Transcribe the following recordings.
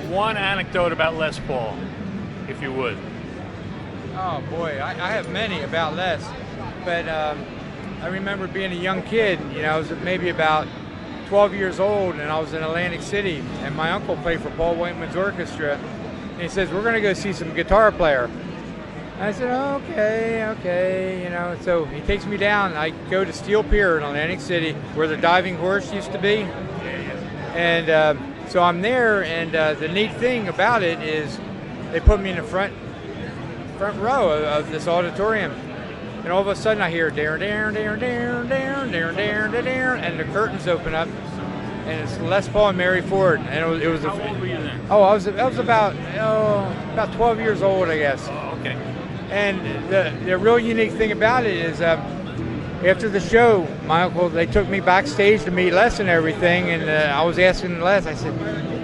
one anecdote about Les Paul, if you would. Oh boy, I have many about Les, but I remember being a young kid. You know, I was maybe about 12 years old, and I was in Atlantic City, and my uncle played for Paul Whiteman's orchestra, and he says, "We're going to go see some guitar player." I said, okay, you know. So he takes me down. I go to Steel Pier in Atlantic City, where the Diving Horse used to be, and so I'm there. And the neat thing about it is, they put me in the front row of this auditorium, and all of a sudden I hear down, and the curtains open up, and it's Les Paul and Mary Ford, and it was. How old were you then? Oh, I was about 12 years old, I guess. Oh, okay. And the real unique thing about it is, after the show, my uncle, they took me backstage to meet Les and everything, and I was asking Les, I said,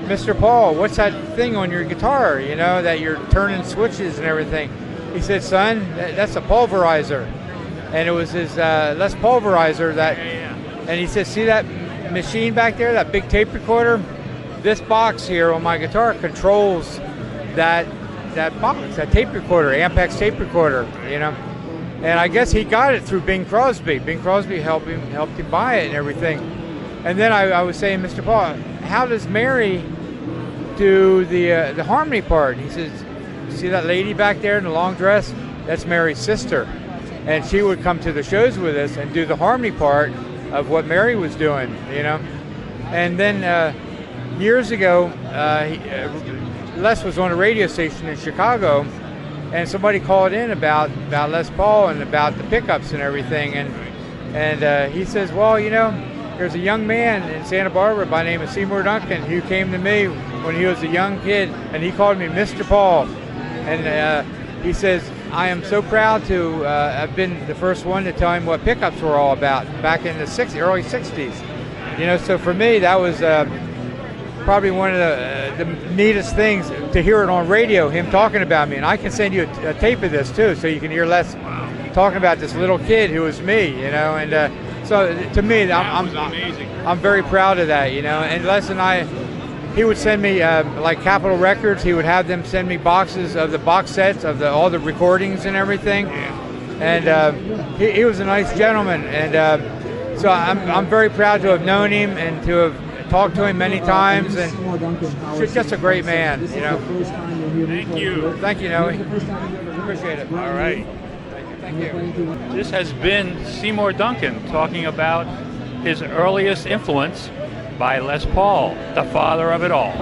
"Mr. Paul, what's that thing on your guitar, you know, that you're turning switches and everything?" He said, "Son, that's a pulverizer." And it was his Les pulverizer that, and he said, "See that machine back there, that big tape recorder? This box here on my guitar controls that box, that tape recorder, Ampex tape recorder, you know." And I guess he got it through Bing Crosby. Bing Crosby helped him buy it and everything. And then I was saying, "Mr. Paul, how does Mary do the harmony part?" He says, "See that lady back there in the long dress? That's Mary's sister. And she would come to the shows with us and do the harmony part of what Mary was doing, you know." And then years ago, Les was on a radio station in Chicago, and somebody called in about Les Paul and about the pickups and everything, and he says, "Well, you know, there's a young man in Santa Barbara by the name of Seymour Duncan who came to me when he was a young kid, and he called me Mr. Paul, and he says, I am so proud to have been the first one to tell him what pickups were all about back in the early 60s. You know, so for me, that was probably one of the neatest things to hear it on radio, him talking about me. And I can send you a tape of this too, so you can hear Les talking about this little kid who was me, you know. And so to me, I'm very proud of that, you know. And Les and I, he would send me, like Capitol Records, he would have them send me boxes of the box sets of all the recordings and everything. And he was a nice gentleman. And so I'm very proud to have known him and to have talked to him many times. And he's just a great man, you know. Thank you. Thank you, Noe. Appreciate it. All right. Thank you. This has been Seymour Duncan talking about his earliest influence by Les Paul, the father of it all.